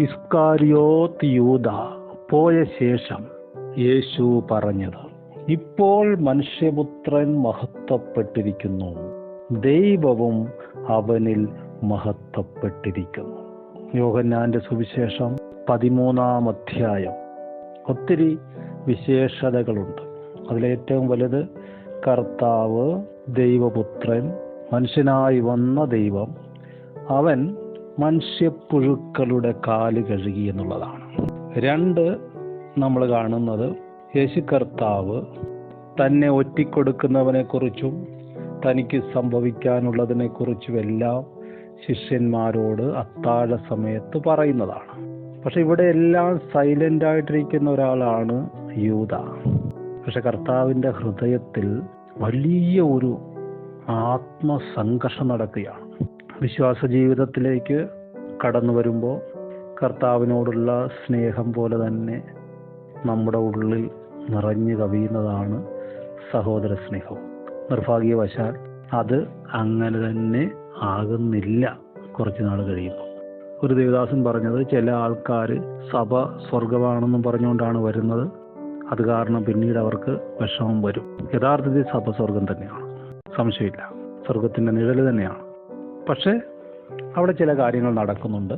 ഇസ്കാരിയോത്ത് യൂദ പോയ ശേഷം യേശു പറഞ്ഞത്, ഇപ്പോൾ മനുഷ്യപുത്രൻ മഹത്വപ്പെട്ടിരിക്കുന്നു, ദൈവവും അവനിൽ മഹത്വപ്പെട്ടിരിക്കുന്നു. യോഹന്നാന്റെ സുവിശേഷം 13-ാം അധ്യായം. ഒത്തിരി വിശേഷതകളുണ്ട്. അതിലേറ്റവും വലുത് കർത്താവ് ദൈവപുത്രൻ, മനുഷ്യനായി വന്ന ദൈവം, അവൻ മനുഷ്യപ്പുഴുക്കളുടെ കാല് കഴുകി എന്നുള്ളതാണ്. 2, നമ്മൾ കാണുന്നത് യേശു കർത്താവ് തന്നെ ഒറ്റിക്കൊടുക്കുന്നവനെ കുറിച്ചും തനിക്ക് സംഭവിക്കാനുള്ളതിനെ കുറിച്ചുമെല്ലാം ശിഷ്യന്മാരോട് അത്താഴ സമയത്ത് പറയുന്നതാണ്. പക്ഷെ ഇവിടെ എല്ലാം സൈലന്റ് ആയിട്ടിരിക്കുന്ന ഒരാളാണ് യൂദ. പക്ഷെ കർത്താവിൻ്റെ ഹൃദയത്തിൽ വലിയ ഒരു ആത്മസംഘർഷം നടക്കുകയാണ്. വിശ്വാസ ജീവിതത്തിലേക്ക് കടന്നു വരുമ്പോൾ കർത്താവിനോടുള്ള സ്നേഹം പോലെ തന്നെ നമ്മുടെ ഉള്ളിൽ നിറഞ്ഞു കവിയുന്നതാണ് സഹോദര സ്നേഹം. നിർഭാഗ്യവശാൽ അത് അങ്ങനെ തന്നെ ആകുന്നില്ല. കുറച്ച് നാൾ കഴിയുമ്പോൾ ഒരു ദേവദാസൻ പറഞ്ഞത്, ചില ആൾക്കാർ സഭ സ്വർഗമാണെന്നും പറഞ്ഞുകൊണ്ടാണ് വരുന്നത്, അത് കാരണം പിന്നീട് അവർക്ക് വിഷമം വരും. യഥാർത്ഥത്തിൽ സഭ സ്വർഗം തന്നെയാണ്, സംശയമില്ല, സ്വർഗത്തിൻ്റെ നിഴൽ തന്നെയാണ്. പക്ഷേ അവിടെ ചില കാര്യങ്ങൾ നടക്കുന്നുണ്ട്.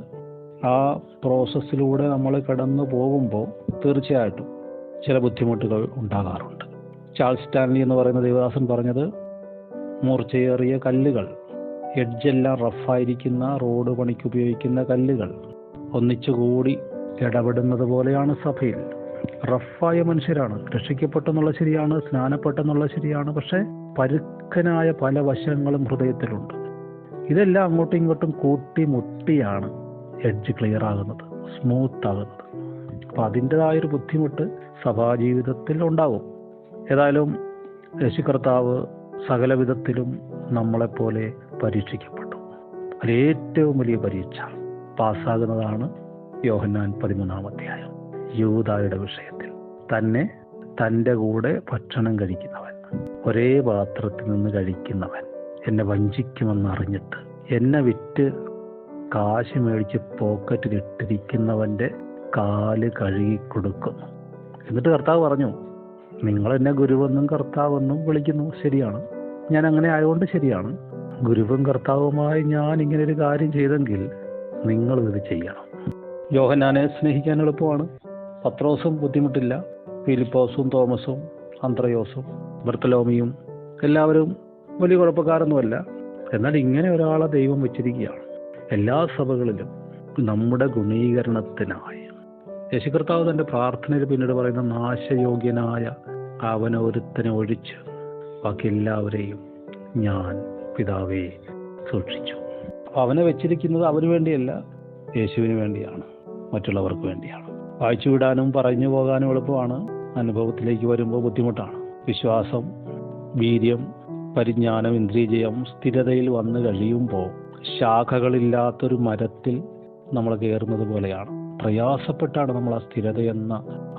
ആ പ്രോസസ്സിലൂടെ നമ്മൾ കടന്നു പോകുമ്പോൾ തീർച്ചയായിട്ടും ചില ബുദ്ധിമുട്ടുകൾ ഉണ്ടാകാറുണ്ട്. ചാൾസ് സ്റ്റാൻലി എന്ന് പറയുന്ന ദേവദാസൻ പറഞ്ഞത്, മൂർച്ചയേറിയ കല്ലുകൾ, എഡ്ജെല്ലാം റഫായിരിക്കുന്ന റോഡ് പണിക്ക് ഉപയോഗിക്കുന്ന കല്ലുകൾ ഒന്നിച്ചുകൂടി ഇടപെടുന്നത് പോലെയാണ് സഭയിൽ. റഫായ മനുഷ്യരാണ്, രക്ഷിക്കപ്പെട്ടെന്നുള്ള ശരിയാണ്, സ്നാനപ്പെട്ടെന്നുള്ള ശരിയാണ്, പക്ഷെ പരുക്കനായ പല വശങ്ങളും ഹൃദയത്തിലുണ്ട്. ഇതെല്ലാം അങ്ങോട്ടും ഇങ്ങോട്ടും കൂട്ടിമുട്ടിയാണ് എഡ്ജ് ക്ലിയർ ആകുന്നത്, സ്മൂത്ത് ആകുന്നത്. അപ്പം അതിൻ്റെതായൊരു ബുദ്ധിമുട്ട് സഭാജീവിതത്തിൽ ഉണ്ടാകും. ഏതായാലും യേശു കർത്താവ് സകല വിധത്തിലും നമ്മളെപ്പോലെ പരീക്ഷിക്കപ്പെട്ടു. അതിലേറ്റവും വലിയ പരീക്ഷ പാസ്സാകുന്നതാണ് യോഹന്നാൻ 13-ാം അധ്യായം. യൂദായുടെ വിഷയത്തിൽ തന്നെ തൻ്റെ കൂടെ ഭക്ഷണം കഴിക്കുന്നവൻ, ഒരേ പാത്രത്തിൽ നിന്ന് കഴിക്കുന്നവൻ, എന്നെ വഞ്ചിക്കുമെന്നറിഞ്ഞിട്ട് എന്നെ വിറ്റ് കാശ് മേടിച്ച് പോക്കറ്റിലിട്ടിരിക്കുന്നവൻ്റെ കാല് കഴുകി കൊടുക്കുന്നു. എന്നിട്ട് കർത്താവ് പറഞ്ഞു, നിങ്ങൾ എന്നെ ഗുരുവെന്നും കർത്താവെന്നും വിളിക്കുന്നു, ശരിയാണ്, ഞാൻ അങ്ങനെ ആയതുകൊണ്ട് ശരിയാണ്. ഗുരുവും കർത്താവുമായി ഞാൻ ഇങ്ങനെ ഒരു കാര്യം ചെയ്തെങ്കിൽ നിങ്ങളും ഇത് ചെയ്യണം. യോഹന്നാനെ സ്നേഹിക്കാൻ എളുപ്പമാണ്. പത്രോസും ബുദ്ധിമുട്ടില്ല, ഫിലിപ്പോസും തോമസും അന്ത്രയോസും ബർത്തലോമിയും എല്ലാവരും വലിയ കുഴപ്പക്കാരൊന്നുമല്ല. എന്നാൽ ഇങ്ങനെ ഒരാളെ ദൈവം വെച്ചിരിക്കുകയാണ് എല്ലാ സഭകളിലും നമ്മുടെ ഗുണീകരണത്തിനായി. യേശു കർത്താവ് തൻ്റെ പ്രാർത്ഥനയിൽ പിന്നീട് പറയുന്ന, നാശയോഗ്യനായ അവനൊരുത്തനെ ഒഴിച്ച് ബാക്കി എല്ലാവരെയും ഞാൻ പിതാവേ സൂക്ഷിച്ചു. അപ്പോൾ അവനെ വെച്ചിരിക്കുന്നത് അവന് വേണ്ടിയല്ല, യേശുവിന് വേണ്ടിയാണ്, മറ്റുള്ളവർക്ക് വേണ്ടിയാണ്. വായിച്ചു വിടാനും പറഞ്ഞു പോകാനും എളുപ്പമാണ്, അനുഭവത്തിലേക്ക് വരുമ്പോൾ ബുദ്ധിമുട്ടാണ്. വിശ്വാസം, വീര്യം, പരിജ്ഞാനം, ഇന്ദ്രിയജയം സ്ഥിരതയിൽ വന്നു കഴിയുമ്പോൾ ശാഖകളില്ലാത്തൊരു മരത്തിൽ നമ്മൾ കയറുന്നത് പോലെയാണ്. പ്രയാസപ്പെട്ടാണ് നമ്മൾ ആ സ്ഥിരത എന്ന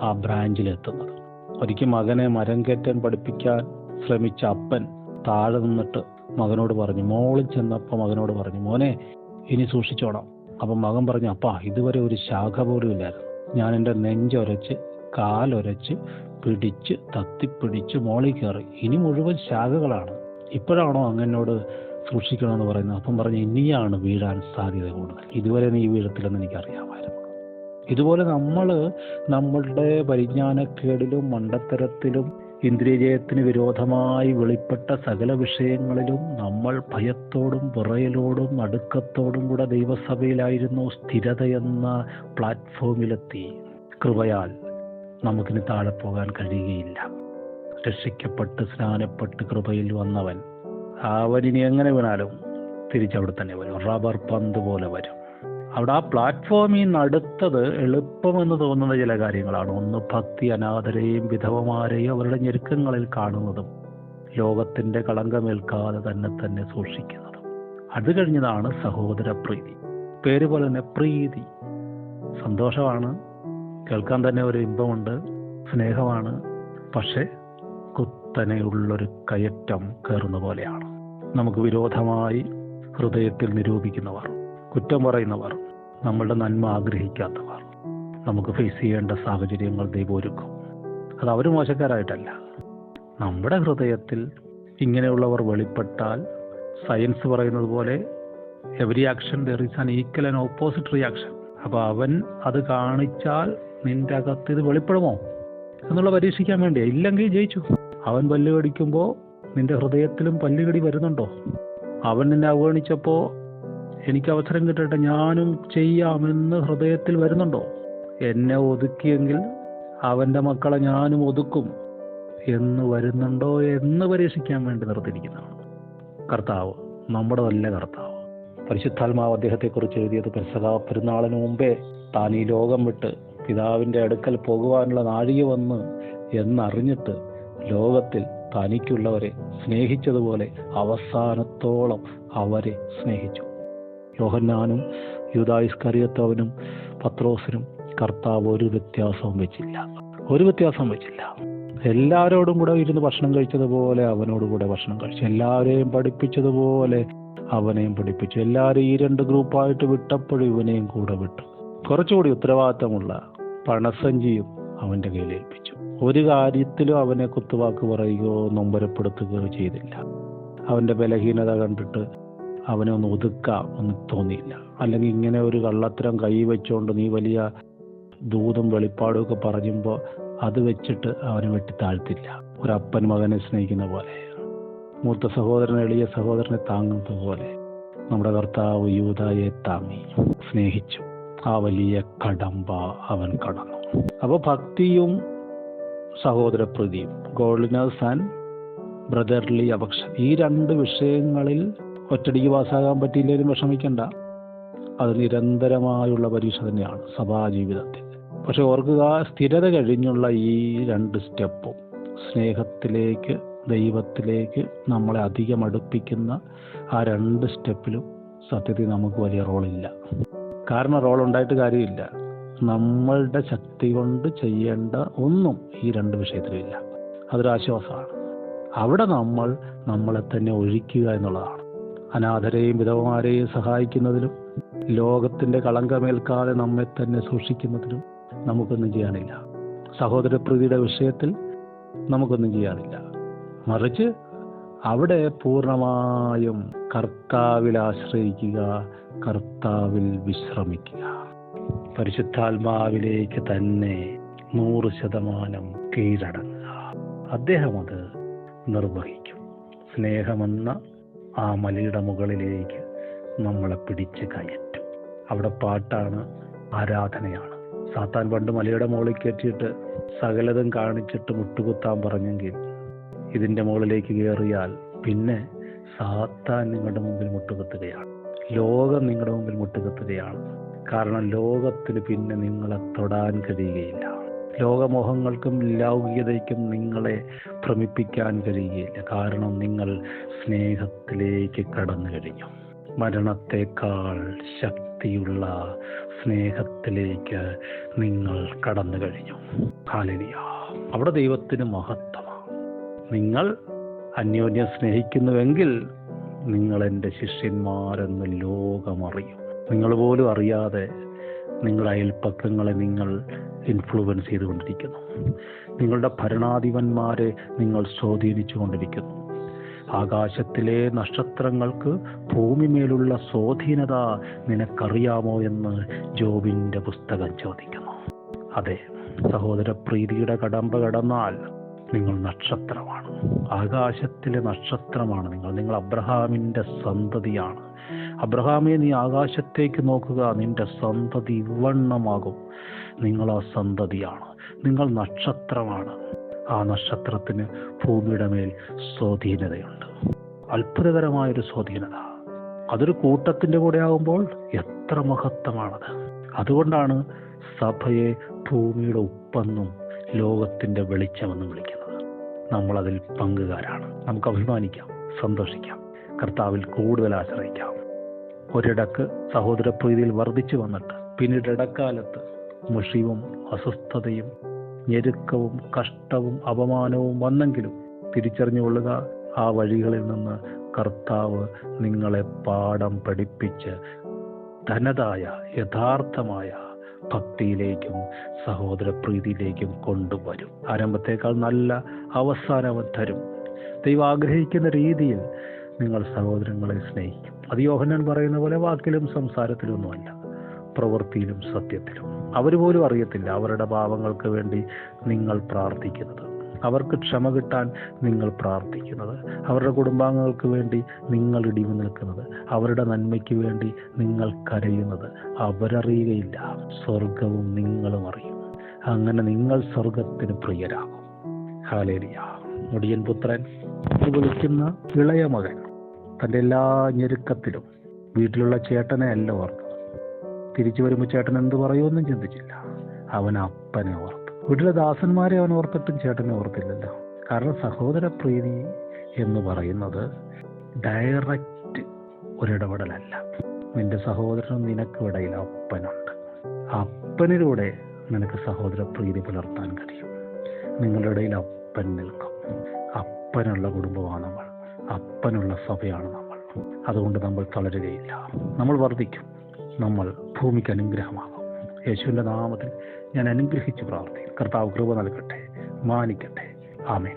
ആ ബ്രാഞ്ചിലെത്തുന്നത്. ഒരിക്കൽ മകനെ മരം കയറ്റാൻ പഠിപ്പിക്കാൻ ശ്രമിച്ച അപ്പൻ താഴെ നിന്നിട്ട് മകനോട് പറഞ്ഞു, മോളിൽ ചെന്നപ്പോൾ മകനോട് പറഞ്ഞു, മോനെ ഇനി സൂക്ഷിച്ചോണം. അപ്പം മകൻ പറഞ്ഞു, അപ്പാ ഇതുവരെ ഒരു ശാഖ പോലും ഇല്ലായിരുന്നു, ഞാൻ എൻ്റെ നെഞ്ചൊരച്ച് കാലൊരച്ച് പിടിച്ച് തത്തിപ്പിടിച്ച് മോളിൽ കയറി, ഇനി മുഴുവൻ ശാഖകളാണ്, ഇപ്പോഴാണോ അങ്ങനോട് സൂക്ഷിക്കണമെന്ന് പറയുന്നത്? അപ്പം പറഞ്ഞു, ഇനിയാണ് വീഴാൻ സാധ്യത കൂടുതൽ, ഇതുവരെ നീ വീഴത്തില്ലെന്ന് എനിക്കറിയാമായിരുന്നു. ഇതുപോലെ നമ്മൾ നമ്മളുടെ പരിജ്ഞാനക്കേടിലും മണ്ടത്തരത്തിലും ഇന്ദ്രിയജയത്തിന് വിരോധമായി വെളിപ്പെട്ട സകല വിഷയങ്ങളിലും നമ്മൾ ഭയത്തോടും വിറയലോടും നടുക്കത്തോടും കൂടെ ദൈവസഭയിലായിരുന്നു. സ്ഥിരതയെന്ന പ്ലാറ്റ്ഫോമിലെത്തി. കൃപയാൽ നമുക്കിനി താഴെ പോകാൻ കഴിയുകയില്ല. രക്ഷിക്കപ്പെട്ട് സ്നാനപ്പെട്ട് കൃപയിൽ വന്നവൻ അവനിനി എങ്ങനെ വീണാലും തിരിച്ചവിടെ തന്നെ വരും, റബ്ബർ പന്ത് പോലെ വരും. അവിടെ ആ പ്ലാറ്റ്ഫോമിൽ നിന്ന് അടുത്തത് എളുപ്പമെന്ന് തോന്നുന്ന ചില കാര്യങ്ങളാണ്. ഒന്ന്, ഭക്തി, അനാഥരെയും വിധവമാരെയും അവരുടെ ഞെരുക്കങ്ങളിൽ കാണുന്നതും ലോകത്തിൻ്റെ കളങ്കമേൽക്കാതെ തന്നെ സൂക്ഷിക്കുന്നതും. അത് കഴിഞ്ഞതാണ് സഹോദര പ്രീതി. പേര് പോലെ തന്നെ പ്രീതി, സന്തോഷമാണ്, കേൾക്കാൻ തന്നെ ഒരു ഇമ്പമുണ്ട്, സ്നേഹമാണ്. പക്ഷെ കുത്തനെയുള്ളൊരു കയറ്റം കയറുന്ന പോലെയാണ്. നമുക്ക് വിരോധമായി ഹൃദയത്തിൽ നിരൂപിക്കുന്നവർ, കുറ്റം പറയുന്നവർ, നമ്മളുടെ നന്മ ആഗ്രഹിക്കാത്തവർ, നമുക്ക് ഫേസ് ചെയ്യേണ്ട സാഹചര്യങ്ങൾ ദൈവം ഒരുക്കും. അത് അവർ മോശക്കാരായിട്ടല്ല. നമ്മുടെ ഹൃദയത്തിൽ ഇങ്ങനെയുള്ളവർ വെളിപ്പെട്ടാൽ, സയൻസ് പറയുന്നത് പോലെ every action there is an equal and opposite reaction. അപ്പോൾ അവൻ അത് കാണിച്ചാൽ നിന്റെ അകത്ത് ഇത് വെളിപ്പെടുമോ എന്നുള്ള പരീക്ഷിക്കാൻ വേണ്ടിയാ. ഇല്ലെങ്കിൽ ജയിച്ചു. അവൻ പല്ല് കടിക്കുമ്പോൾ നിന്റെ ഹൃദയത്തിലും പല്ലുകടി വരുന്നുണ്ടോ? അവൻ നിന്നെ അവഗണിച്ചപ്പോൾ എനിക്ക് അവസരം കിട്ടട്ടെ ഞാനും ചെയ്യാമെന്ന് ഹൃദയത്തിൽ വരുന്നുണ്ടോ? എന്നെ ഒതുക്കിയെങ്കിൽ അവൻ്റെ മക്കളെ ഞാനും ഒതുക്കും എന്ന് വരുന്നുണ്ടോ എന്ന് പരീക്ഷിക്കാൻ വേണ്ടി നിർത്തിയിരിക്കുന്നതാണ് കർത്താവ്, നമ്മുടെ നല്ല കർത്താവ്. പരിശുദ്ധാത്മാവ് അദ്ദേഹത്തെക്കുറിച്ച് എഴുതിയത് പെസഹ പെരുന്നാളിന് മുമ്പേ താൻ ഈ ലോകം വിട്ട് പിതാവിൻ്റെ അടുക്കൽ പോകുവാനുള്ള നാഴിക വന്ന് എന്നറിഞ്ഞിട്ട് ലോകത്തിൽ തനിക്കുള്ളവരെ സ്നേഹിച്ചതുപോലെ അവസാനത്തോളം അവരെ സ്നേഹിച്ചു. യോഹന്നാനും യൂദായിസ്കറിയോത്തവനും പത്രോസിനും കർത്താവ് ഒരു വ്യത്യാസവും വെച്ചില്ല. എല്ലാവരോടും കൂടെ ഇരുന്ന് ഭക്ഷണം കഴിച്ചതുപോലെ അവനോടുകൂടെ ഭക്ഷണം കഴിച്ചു. എല്ലാവരെയും പഠിപ്പിച്ചതുപോലെ അവനെയും പഠിപ്പിച്ചു. എല്ലാവരും ഈ 2 ഗ്രൂപ്പായിട്ട് വിട്ടപ്പോഴും ഇവനെയും കൂടെ വിട്ടു. കുറച്ചുകൂടി ഉത്തരവാദിത്തമുള്ള പണസഞ്ചിയും അവൻ്റെ കയ്യിൽ ഏൽപ്പിച്ചു. ഒരു കാര്യത്തിലും അവനെ കുത്തുവാക്ക് പറയുകയോ നൊമ്പരപ്പെടുത്തുകയോ ചെയ്തില്ല. അവൻ്റെ ബലഹീനത കണ്ടിട്ട് അവനെ ഒന്ന് ഒതുക്കാം എന്ന് തോന്നിയില്ല. അല്ലെങ്കിൽ ഇങ്ങനെ ഒരു കള്ളത്തരം കൈവച്ചുകൊണ്ട് നീ വലിയ ദൂതും വെളിപ്പാടും ഒക്കെ പറയുമ്പോൾ അത് വെച്ചിട്ട് അവനെ വെട്ടി താഴ്ത്തില്ല. ഒരപ്പൻ മകനെ സ്നേഹിക്കുന്ന പോലെ, മൂത്ത സഹോദരൻ എളിയ സഹോദരനെ താങ്ങുന്നത് പോലെ നമ്മുടെ കർത്താവ് യൂദായെ താങ്ങി സ്നേഹിച്ചു. ആ വലിയ കടമ്പ അവൻ കടന്നു. അപ്പോൾ ഭക്തിയും സഹോദരപ്രീതിയും, ഗോഡ്ലിനെസ് ആൻഡ് ബ്രദർലി അഫെക്ഷൻ, ഈ 2 വിഷയങ്ങളിൽ ഒറ്റടിക്ക് പാസ്സാകാൻ പറ്റിയില്ലെങ്കിലും വിഷമിക്കണ്ട. അത് നിരന്തരമായുള്ള പരീക്ഷ തന്നെയാണ് സഭാജീവിതത്തിൽ. പക്ഷെ ഓർക്കുക, സ്ഥിരത കഴിഞ്ഞുള്ള ഈ 2 സ്റ്റെപ്പും സ്നേഹത്തിലേക്ക്, ദൈവത്തിലേക്ക് നമ്മളെ അധികം അടുപ്പിക്കുന്ന ആ 2 സ്റ്റെപ്പിലും സത്യത്തിൽ നമുക്ക് വലിയ റോളില്ല. കാരണം റോളുണ്ടായിട്ട് കാര്യമില്ല. നമ്മളുടെ ശക്തി കൊണ്ട് ചെയ്യേണ്ട ഒന്നും ഈ 2 വിഷയത്തിലുമില്ല. അതൊരാശ്വാസമാണ്. അവിടെ നമ്മൾ നമ്മളെ തന്നെ ഒഴിക്കുക എന്നുള്ളതാണ്. അനാഥരെയും വിധവമാരെയും സഹായിക്കുന്നതിലും ലോകത്തിൻ്റെ കളങ്കമേൽക്കാതെ നമ്മെ തന്നെ സൂക്ഷിക്കുന്നതിലും നമുക്കൊന്നും ചെയ്യാനില്ല. സഹോദരപ്രീതിയുടെ വിഷയത്തിൽ നമുക്കൊന്നും ചെയ്യാനില്ല. മറിച്ച് അവിടെ പൂർണ്ണമായും കർത്താവിൽ ആശ്രയിക്കുക, കർത്താവിൽ വിശ്രമിക്കുക, പരിശുദ്ധാത്മാവിലേക്ക് തന്നെ 100% കീഴടങ്ങുക. അദ്ദേഹം അത് നിർവഹിക്കും. സ്നേഹമെന്ന ആ മലയുടെ മുകളിലേക്ക് നമ്മളെ പിടിച്ച് കയറ്റും. അവിടെ പാട്ടാണ്, ആരാധനയാണ്. സാത്താൻ പണ്ട് മലയുടെ മുകളിൽ കയറ്റിയിട്ട് സകലതും കാണിച്ചിട്ട് മുട്ടുകുത്താൻ പറഞ്ഞെങ്കിൽ ഇതിൻ്റെ മുകളിലേക്ക് കയറിയാൽ പിന്നെ സാത്താൻ നിങ്ങളുടെ മുമ്പിൽ മുട്ടുകുത്തുകയാണ്. ലോകം നിങ്ങളുടെ മുമ്പിൽ മുട്ടുകുത്തുകയാണ്. കാരണം ലോകത്തിന് പിന്നെ നിങ്ങളെ തൊടാൻ കഴിയുകയില്ല. ലോകമോഹങ്ങൾക്കും ലൗകികതയ്ക്കും നിങ്ങളെ ഭ്രമിപ്പിക്കാൻ കഴിയുകയില്ല. കാരണം നിങ്ങൾ സ്നേഹത്തിലേക്ക് കടന്നു കഴിഞ്ഞു. മരണത്തെക്കാൾ ശക്തിയുള്ള സ്നേഹത്തിലേക്ക് നിങ്ങൾ കടന്നു കഴിഞ്ഞു. ഹല്ലേലൂയ. അവിടെ ദൈവത്തിന് മഹത്വമാണ്. നിങ്ങൾ അന്യോന്യം സ്നേഹിക്കുന്നുവെങ്കിൽ നിങ്ങൾ എൻ്റെ ശിഷ്യന്മാരെന്ന് ലോകമറിയും. നിങ്ങൾ പോലും അറിയാതെ നിങ്ങളുടെ അയൽപ്പക്കങ്ങളെ നിങ്ങൾ ഇൻഫ്ലുവൻസ് ചെയ്തുകൊണ്ടിരിക്കുന്നു. നിങ്ങളുടെ ഭരണാധിപന്മാരെ നിങ്ങൾ സ്വാധീനിച്ചു കൊണ്ടിരിക്കുന്നു. ആകാശത്തിലെ നക്ഷത്രങ്ങൾക്ക് ഭൂമിമേലുള്ള സ്വാധീനത നിനക്കറിയാമോ എന്ന് ജോബിൻ്റെ പുസ്തകം ചോദിക്കുന്നു. അതെ, സഹോദരപ്രീതിയുടെ കടമ്പ കടന്നാൽ നിങ്ങൾ നക്ഷത്രമാണ്. ആകാശത്തിലെ നക്ഷത്രമാണ് നിങ്ങൾ അബ്രഹാമിൻ്റെ സന്തതിയാണ്. അബ്രഹാമേ, നീ ആകാശത്തേക്ക് നോക്കുക, നിന്റെ സന്തതി ഇവണ്ണമാകും. നിങ്ങൾ ആ സന്തതിയാണ്. നിങ്ങൾ നക്ഷത്രമാണ്. ആ നക്ഷത്രത്തിന് ഭൂമിയുടെ മേൽ സ്വാധീനതയുണ്ട്. അത്ഭുതകരമായൊരു സ്വാധീനത. അതൊരു കൂട്ടത്തിൻ്റെ കൂടെ ആകുമ്പോൾ എത്ര മഹത്വമാണത്. അതുകൊണ്ടാണ് സഭയെ ഭൂമിയുടെ ഉപ്പെന്നും ലോകത്തിൻ്റെ വെളിച്ചമെന്നും വിളിക്കുന്നത്. നമ്മളതിൽ പങ്കുകാരാണ്. നമുക്ക് അഭിമാനിക്കാം, സന്തോഷിക്കാം, കർത്താവിൽ കൂടുതൽ ആശ്രയിക്കാം. ഒരിടക്ക് സഹോദരപ്രീതിയിൽ വർദ്ധിച്ചു വന്നിട്ട് പിന്നീട് ഇടക്കാലത്ത് മുഷിവും അസ്വസ്ഥതയും ഞെരുക്കവും കഷ്ടവും അപമാനവും വന്നെങ്കിലും തിരിച്ചറിഞ്ഞുകൊള്ളുക, ആ വഴികളിൽ നിന്ന് കർത്താവ് നിങ്ങളെ പാഠം പഠിപ്പിച്ച് തനതായ യഥാർത്ഥമായ ഭക്തിയിലേക്കും സഹോദരപ്രീതിയിലേക്കും കൊണ്ടുവരും. ആരംഭത്തേക്കാൾ നല്ല അവസാനം അവൻ തരും. ദൈവം ആഗ്രഹിക്കുന്ന രീതിയിൽ നിങ്ങൾ സഹോദരങ്ങളെ സ്നേഹിക്കും. അത് യോഹന്നാൻ പറയുന്ന പോലെ വാക്കിലും സംസാരത്തിലൊന്നുമല്ല, പ്രവൃത്തിയിലും സത്യത്തിലും. അവർ പോലും അറിയത്തില്ല അവരുടെ പാപങ്ങൾക്ക് വേണ്ടി നിങ്ങൾ പ്രാർത്ഥിക്കുന്നത്, അവർക്ക് ക്ഷമ കിട്ടാൻ നിങ്ങൾ പ്രാർത്ഥിക്കുന്നത്, അവരുടെ കുടുംബാംഗങ്ങൾക്ക് വേണ്ടി നിങ്ങൾ ഇടിവ് നിൽക്കുന്നത്, അവരുടെ നന്മയ്ക്ക് വേണ്ടി നിങ്ങൾ കരയുന്നത് അവരറിയുകയില്ല. സ്വർഗവും നിങ്ങളും അറിയും. അങ്ങനെ നിങ്ങൾ സ്വർഗത്തിന് പ്രിയരാകും. ഹല്ലേലൂയ. മുടിയൻ പുത്രൻ എന്ന് വിളിക്കുന്ന ഇളയ മകൻ തൻ്റെ എല്ലാ ഞെരുക്കത്തിലും വീട്ടിലുള്ള ചേട്ടനെ അല്ല ഓർത്തത്. തിരിച്ചു വരുമ്പോൾ ചേട്ടൻ എന്ത് പറയുമെന്നും ചിന്തിച്ചില്ല. അവൻ അപ്പനെ ഓർത്തു. വീട്ടിലെ ദാസന്മാരെ അവൻ ഓർത്തിട്ടും ചേട്ടനെ ഓർത്തില്ലല്ലോ. കാരണം സഹോദരപ്രീതി എന്ന് പറയുന്നത് ഡയറക്റ്റ് ഒരിടപെടലല്ല. നിന്റെ സഹോദരനും നിനക്കും ഇടയിൽ അപ്പനുണ്ട്. അപ്പനിലൂടെ നിനക്ക് സഹോദരപ്രീതി പുലർത്താൻ കഴിയും. നിങ്ങളുടെ ഇടയിൽ അപ്പൻ നിൽക്കും. അപ്പനുള്ള കുടുംബമാണ് നമ്മൾ, അപ്പനുള്ള സഭയാണ് നമ്മൾ. അതുകൊണ്ട് നമ്മൾ തളരുകയില്ല, നമ്മൾ വർദ്ധിക്കും, നമ്മൾ ഭൂമിക്ക് അനുഗ്രഹമാകും. യേശുവിൻ്റെ നാമത്തിൽ ഞാൻ അനുഗ്രഹിച്ച് പ്രാർത്ഥിക്കും. കർത്താവ് കൃപ നൽകട്ടെ, മാനിക്കട്ടെ. ആമേൻ.